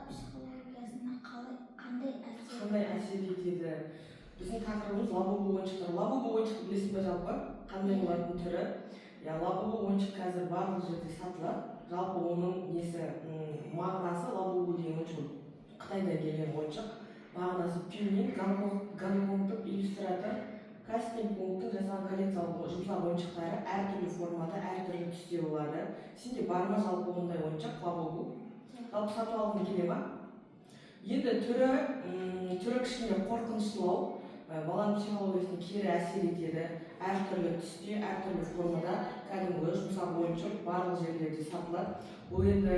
психологиясына қандай әсер етеді? Біздің тақырыбымыз лабубу ойыншықтар. Лабубу ойыншықты білесің бе жалпы? Қандай болатын түрі? Лабубу ойыншық қазір барлық жерде сатылады. Жалпы оның мағынасы лабубу деген ойыншық. Қытайдан келген ойыншық. Мағынасы тюнинг, гонконгтық иллюстратор, кастинг пункттың жасаған коллекциялық жұмсақ ойыншықтары әртүрлі формада, әртүрлі түсте болады. Сенде бар ма жалпы ондай ойыншық лабубу? Жалпы сатып алғың келе ма? Енді түрі кішкене қорқыныштылау, баланың психологиясына кері әсер етеді. Әртүрлі түсте, әртүрлі формада кәдімгі жұмсақ ойыншық барлық жерлерде сатылады. Ол енді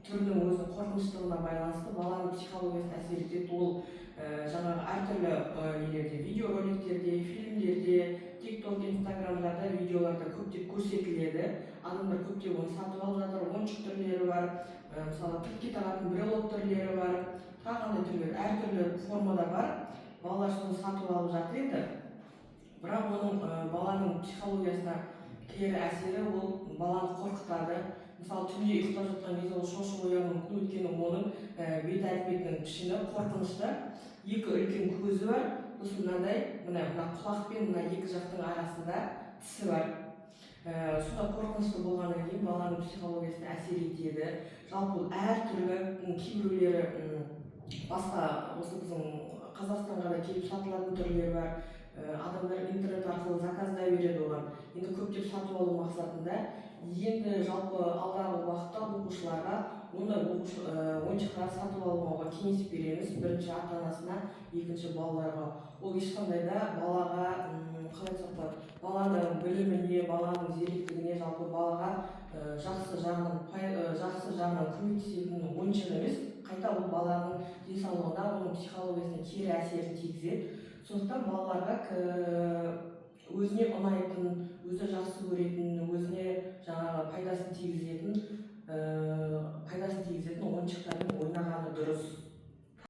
түрінің өзінің қорқыныштылығына байланысты баланың психологиясына әсер етеді. Ол жаңағы әртүрлі нелерде, видеороликтерде, фильмдерде, TikTok, Instagram'дарда, видеоларда көптеп көрсетіледі. Адамдар көптеп оны сатып алып жатыр. Ойыншық түрлері бар, мысалы тілге тағатын брелок түрлері бар, тағандай түрлері әртүрлі формада бар. Балалар соны сатып алып жатыр енді. Бірақ оның баланың психологиясына кері әсері ол баланы қорқытады. Мысалы түнде ұйықтап жатқан кезде ол шошып оянуы мүмкін, өйткені оның бет әлпетінің пішіні қорқынышты. Екі үлкен көзі бар, сосын мына құлақ пен мына екі жақтың арасында тісі бар. Сонда қорқынышты болғаннан кейін баланың психологиясына әсер етеді. Жалпы әртүрлі, кейбіреулері басқа осы біздің Қазақстанға да келіп сатылатын түрлері бар. Адамдар интернет арқылы заказдай береді оған. Енді көптеп сатып алу мақсатында. Енді жалпы алдағы уақытта оқушыларға ондай ойыншықтар сатып алмауға кеңес береміз. Бірінші ата-анасына, екінші балаларға. Ол ешқандай да балаға баланың біліміне, баланың зеректігіне, жалпы балаға жақсы жағынан көмектесетін ойыншық емес. Қайта ол баланың денсаулығына, оның психологиясына кері әсерін тигізеді. Сондықтан балаларға өзіне ұнайтын, өзі жақсы көретін, өзіне жаңағы пайдасын тигізетін